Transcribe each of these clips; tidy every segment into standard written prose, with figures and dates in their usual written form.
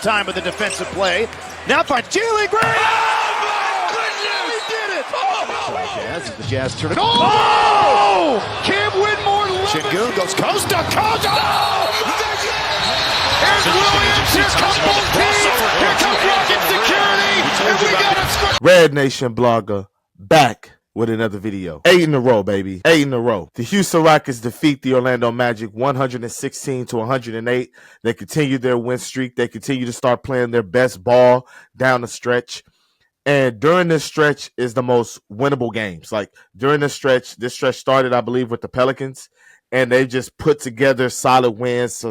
time with the defensive play. Now finds Jalen Green. Oh, my goodness! He did it! Oh! Jazz, the Jazz turn it. Oh! Cam Whitmore. Şengün goes coast to coast. Oh! Here's Williams. Here comes both teams. Here comes Rocket Security. And we got a score. RedNationBlogga back with another video. 8 in a row, baby. 8 in a row. The Houston Rockets defeat the Orlando Magic 116-108. They continue their win streak. They continue to start playing their best ball down the stretch. And during this stretch is the most winnable games. Like during this stretch started, I believe, with the Pelicans. And they just put together solid wins.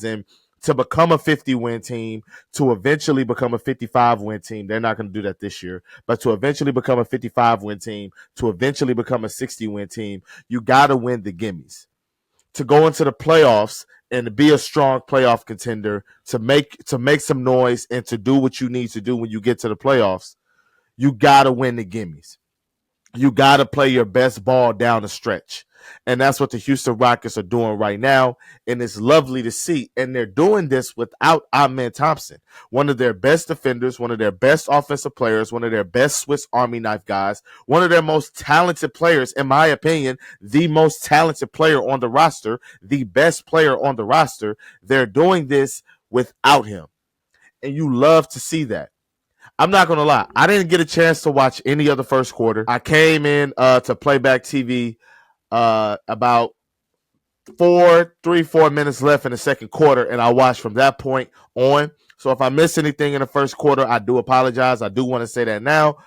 And to become a 50-win team, to eventually become a 55-win team, they're not going to do that this year, but to eventually become a 55-win team, to eventually become a 60-win team, you got to win the gimmies. To go into the playoffs and to be a strong playoff contender, to make some noise and to do what you need to do when you get to the playoffs, you got to win the gimmies. You got to play your best ball down the stretch. And that's what the Houston Rockets are doing right now. And it's lovely to see. And they're doing this without Amen Thompson, one of their best defenders, one of their best offensive players, one of their best Swiss Army knife guys, one of their most talented players, in my opinion, the most talented player on the roster, the best player on the roster. They're doing this without him. And you love to see that. I'm not going to lie. I didn't get a chance to watch any of the first quarter. I came in to Playback TV about 4 minutes left in the second quarter, and I watched from that point on. So if I miss anything in the first quarter, I do apologize. I do want to say that now.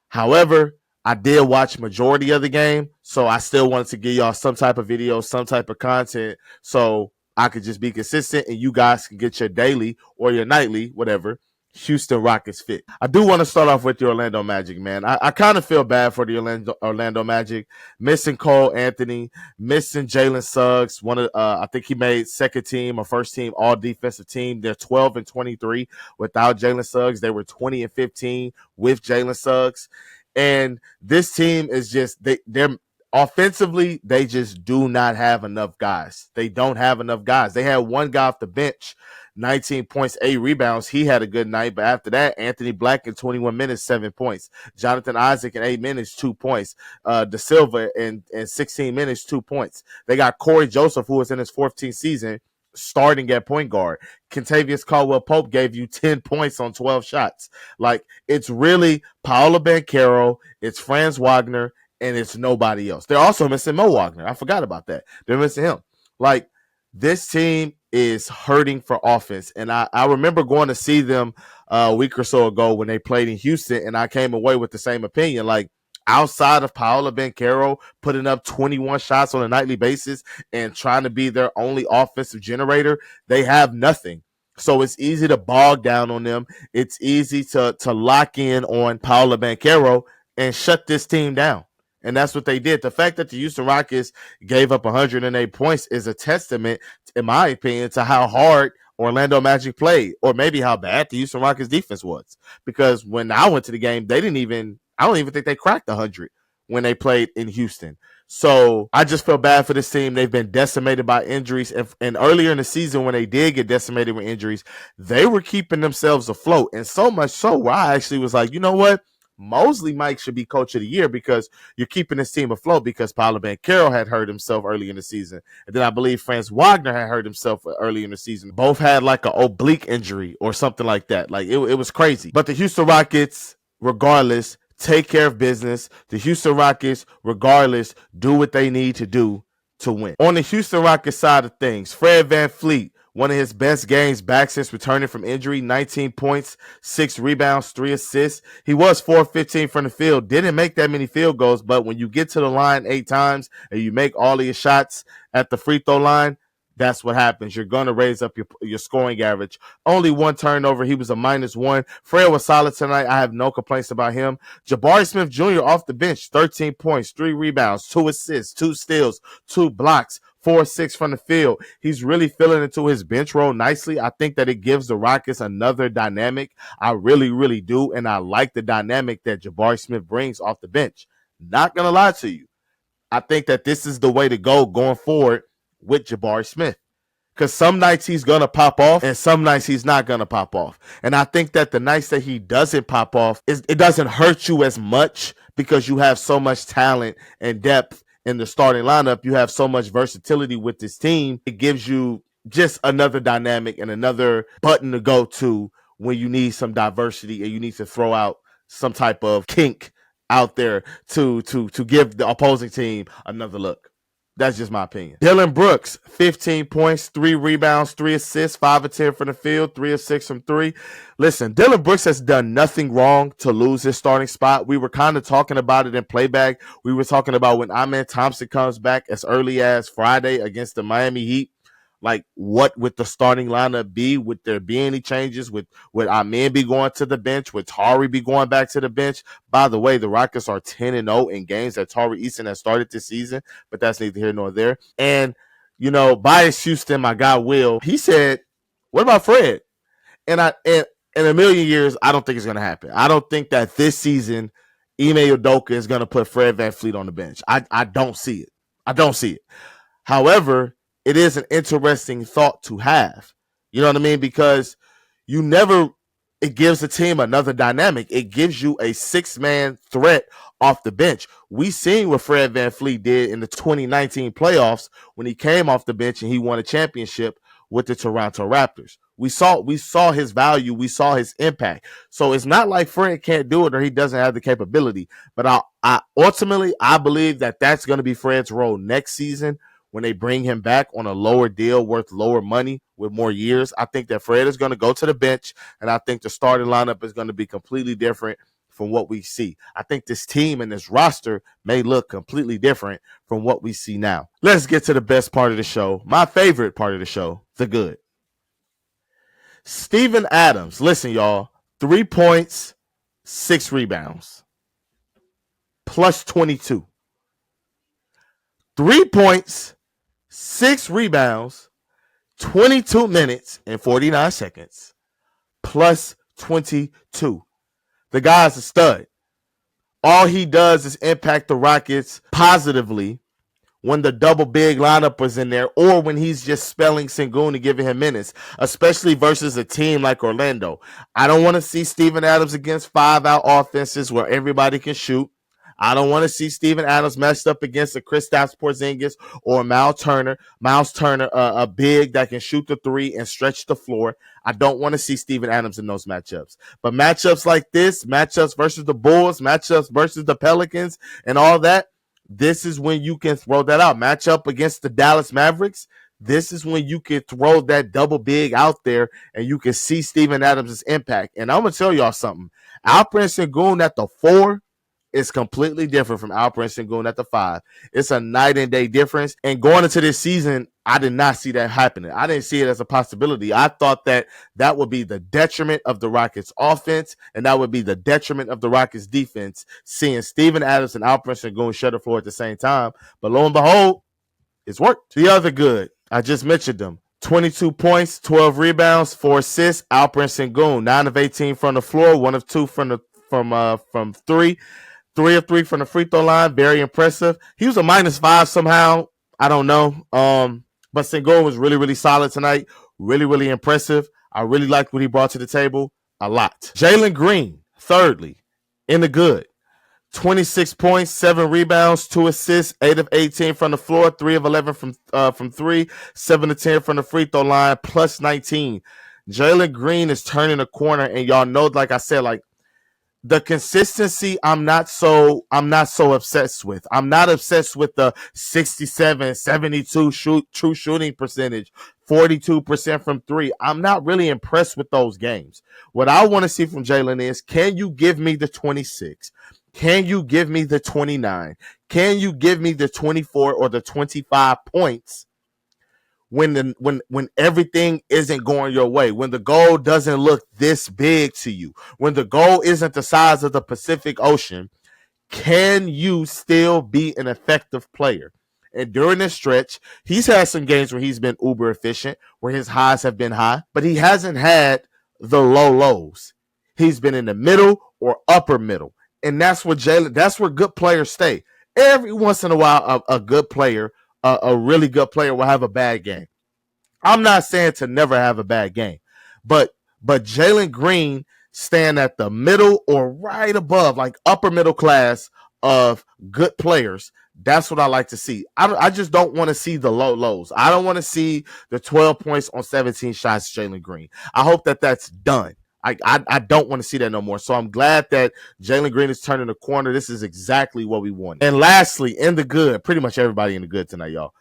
However, I did watch majority of the game, so I still wanted to give y'all some type of video, some type of content, so I could just be consistent and you guys can get your daily or your nightly, whatever, Houston Rockets fit. I do want to start off with the Orlando Magic, man. I kind of feel bad for the Orlando Magic, missing Cole Anthony, missing Jalen Suggs. I think he made second team or first team all defensive team. They're 12-23 without Jalen Suggs. They were 20-15 with Jalen Suggs. And this team is just they're offensively, they just do not have enough guys. They don't have enough guys. They had one guy off the bench, 19 points, 8 rebounds. He had a good night, but after that, Anthony Black in 21 minutes, 7 points. Jonathan Isaac in 8 minutes, 2 points. De Silva in 16 minutes, 2 points. They got Corey Joseph, who was in his 14th season, starting at point guard. Kentavious Caldwell-Pope gave you 10 points on 12 shots. Like, it's really Paolo Banchero, it's Franz Wagner, and it's nobody else. They're also missing Mo Wagner. I forgot about that. They're missing him. Like, this team is hurting for offense. And I remember going to see them a week or so ago when they played in Houston, and I came away with the same opinion. Like, outside of Paolo Banchero putting up 21 shots on a nightly basis and trying to be their only offensive generator, they have nothing. So it's easy to bog down on them. It's easy to lock in on Paolo Banchero and shut this team down. And that's what they did. The fact that the Houston Rockets gave up 108 points is a testament, in my opinion, to how hard Orlando Magic played, or maybe how bad the Houston Rockets defense was. Because when I went to the game, I don't even think they cracked 100 when they played in Houston. So I just feel bad for this team. They've been decimated by injuries. And earlier in the season, when they did get decimated with injuries, they were keeping themselves afloat. And so much so where I actually was like, you know what? Mosley Mike should be coach of the year because you're keeping this team afloat, because Paolo Banchero had hurt himself early in the season. And then I believe Franz Wagner had hurt himself early in the season. Both had like an oblique injury or something like that. Like it was crazy. But the Houston Rockets, regardless, take care of business. The Houston Rockets, regardless, do what they need to do to win. On the Houston Rockets side of things, Fred VanVleet, one of his best games back since returning from injury, 19 points, 6 rebounds, 3 assists. He was 4-15 from the field. Didn't make that many field goals, but when you get to the line 8 times and you make all of your shots at the free throw line, that's what happens. You're going to raise up your scoring average. Only 1 turnover. He was a -1. Fred was solid tonight. I have no complaints about him. Jabari Smith Jr. off the bench, 13 points, 3 rebounds, 2 assists, 2 steals, 2 blocks, 4-6 from the field. He's really filling into his bench role nicely. I think that it gives the Rockets another dynamic. I really, really do. And I like the dynamic that Jabari Smith brings off the bench. Not going to lie to you. I think that this is the way to go going forward with Jabari Smith. Because some nights he's going to pop off and some nights he's not going to pop off. And I think that the nights that he doesn't pop off, it doesn't hurt you as much because you have so much talent and depth in the starting lineup. You have so much versatility with this team. It gives you just another dynamic and another button to go to when you need some diversity and you need to throw out some type of kink out there to give the opposing team another look. That's just my opinion. Dillon Brooks, 15 points, 3 rebounds, 3 assists, 5 of 10 from the field, 3 of 6 from 3. Listen, Dillon Brooks has done nothing wrong to lose his starting spot. We were kind of talking about it in playback. We were talking about when Amen Thompson comes back as early as Friday against the Miami Heat. Like, what would the starting lineup be? Would there be any changes? Would Amen be going to the bench? Would Tari be going back to the bench? By the way, the Rockets are 10-0 in games that Tari Eason has started this season, but that's neither here nor there. And, you know, Bias Houston, my guy Will, he said, what about Fred? And in a million years, I don't think it's going to happen. I don't think that this season Ime Udoka is going to put Fred VanVleet on the bench. I don't see it. I don't see it. However, it is an interesting thought to have. You know what I mean? Because it gives the team another dynamic. It gives you a 6-man threat off the bench. We seen what Fred VanVleet did in the 2019 playoffs when he came off the bench and he won a championship with the Toronto Raptors. We saw his value. We saw his impact. So it's not like Fred can't do it or he doesn't have the capability. But I ultimately believe that that's going to be Fred's role next season. When they bring him back on a lower deal worth lower money with more years, I think that Fred is going to go to the bench, and I think the starting lineup is going to be completely different from what we see. I think this team and this roster may look completely different from what we see now. Let's get to the best part of the show, my favorite part of the show, the good. Steven Adams, listen, y'all, 3 points, 6 rebounds, plus 22. 3 points, 6 rebounds, 22 minutes and 49 seconds, plus 22. The guy's a stud. All he does is impact the Rockets positively when the double big lineup was in there or when he's just spelling Sengun and giving him minutes, especially versus a team like Orlando. I don't want to see Steven Adams against 5-out offenses where everybody can shoot. I don't want to see Steven Adams matched up against a Kristaps Porzingis or a Miles Turner, a big that can shoot the 3 and stretch the floor. I don't want to see Steven Adams in those matchups. But matchups like this, matchups versus the Bulls, matchups versus the Pelicans and all that, this is when you can throw that out. Matchup against the Dallas Mavericks, this is when you can throw that double big out there and you can see Steven Adams' impact. And I'm going to tell y'all something. Alperen Sengun at the 4 is completely different from Alperen Sengun at the 5. It's a night and day difference. And going into this season, I did not see that happening. I didn't see it as a possibility. I thought that would be the detriment of the Rockets offense, and that would be the detriment of the Rockets defense, seeing Steven Adams and Alperen Sengun shut the floor at the same time. But lo and behold, it's worked. The other good, I just mentioned them. 22 points, 12 rebounds, 4 assists. Alperen Sengun, 9 of 18 from the floor, 1 of 2 from 3. 3 of 3 from the free throw line. Very impressive. He was a -5 somehow. I don't know. But Sengun was really, really solid tonight. Really, really impressive. I really liked what he brought to the table a lot. Jalen Green, thirdly, in the good. 26 points, 7 rebounds, 2 assists, 8 of 18 from the floor, 3 of 11 from 3, 7 of 10 from the free throw line, plus 19. Jalen Green is turning a corner, and y'all know, like I said, like, the consistency I'm not so obsessed with. I'm not obsessed with the 67, 72 true shooting percentage, 42% from 3. I'm not really impressed with those games. What I want to see from Jalen is, can you give me the 26? Can you give me the 29? Can you give me the 24 or the 25 points when everything isn't going your way, when the goal doesn't look this big to you, when the goal isn't the size of the Pacific Ocean? Can you still be an effective player? And during this stretch, he's had some games where he's been uber efficient, where his highs have been high, but he hasn't had the low lows. He's been in the middle or upper middle. And that's where good players stay. Every once in a while, a good player, a really good player will have a bad game. I'm not saying to never have a bad game, but Jalen Green stand at the middle or right above, like upper middle class of good players. That's what I like to see. I just don't want to see the low lows. I don't want to see the 12 points on 17 shots, Jalen Green. I hope that that's done. I don't want to see that no more. So I'm glad that Jalen Green is turning the corner. This is exactly what we want. And lastly, in the good, pretty much everybody in the good tonight, y'all.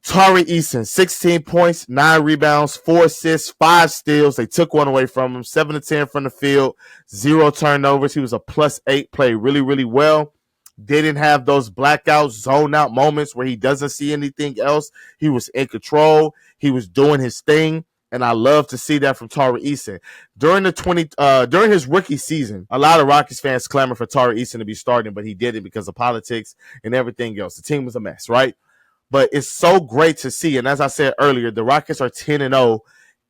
Tari Eason, 16 points, 9 rebounds, 4 assists, 5 steals. They took one away from him, 7 to 10 from the field, 0 turnovers. He was a +8, played really, really well. Didn't have those blackout, zone out moments where he doesn't see anything else. He was in control. He was doing his thing. And I love to see that from Tari Eason. During his rookie season, a lot of Rockets fans clamored for Tari Eason to be starting, but he didn't because of politics and everything else. The team was a mess, right? But it's so great to see. And as I said earlier, the Rockets are 10-0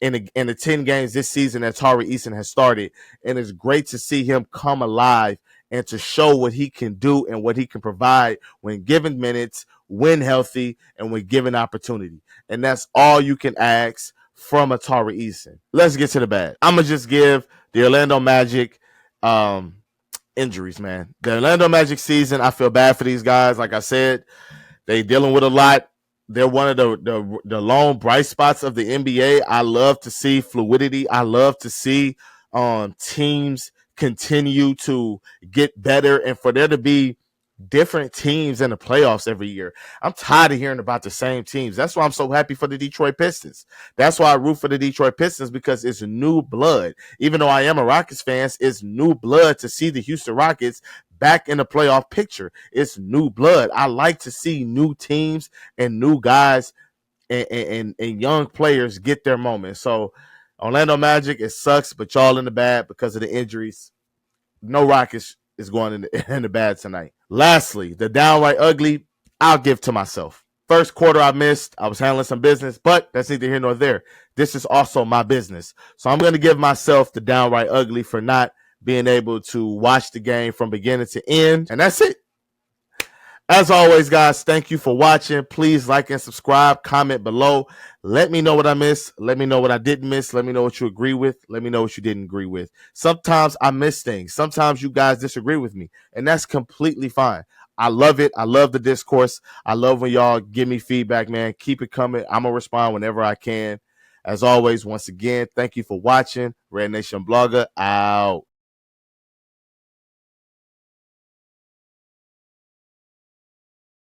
in the 10 games this season that Tari Eason has started. And it's great to see him come alive and to show what he can do and what he can provide when given minutes, when healthy, and when given opportunity. And that's all you can ask from a Tari Eason. Let's get to the bad. I'm going to just give the Orlando Magic injuries, man. The Orlando Magic season, I feel bad for these guys. Like I said, they dealing with a lot. They're one of the lone bright spots of the NBA. I love to see fluidity. I love to see teams continue to get better and for there to be different teams in the playoffs every year. I'm tired of hearing about the same teams. That's why I'm so happy for the Detroit Pistons. That's why I root for the Detroit Pistons, because it's new blood. Even though I am a Rockets fan, it's new blood to see the Houston Rockets back in the playoff picture. It's new blood. I like to see new teams and new guys and young players get their moment. So Orlando Magic, it sucks, but y'all in the bad because of the injuries. No Rockets is going in the bad tonight. Lastly, the downright ugly, I'll give to myself. First quarter I missed. I was handling some business, but that's neither here nor there. This is also my business. So I'm going to give myself the downright ugly for not being able to watch the game from beginning to end. And that's it. As always, guys, thank you for watching. Please like and subscribe, comment below. Let me know what I missed. Let me know what I didn't miss. Let me know what you agree with. Let me know what you didn't agree with. Sometimes I miss things. Sometimes you guys disagree with me, and that's completely fine. I love it. I love the discourse. I love when y'all give me feedback, man. Keep it coming. I'm going to respond whenever I can. As always, once again, thank you for watching. RedNationBlogga out.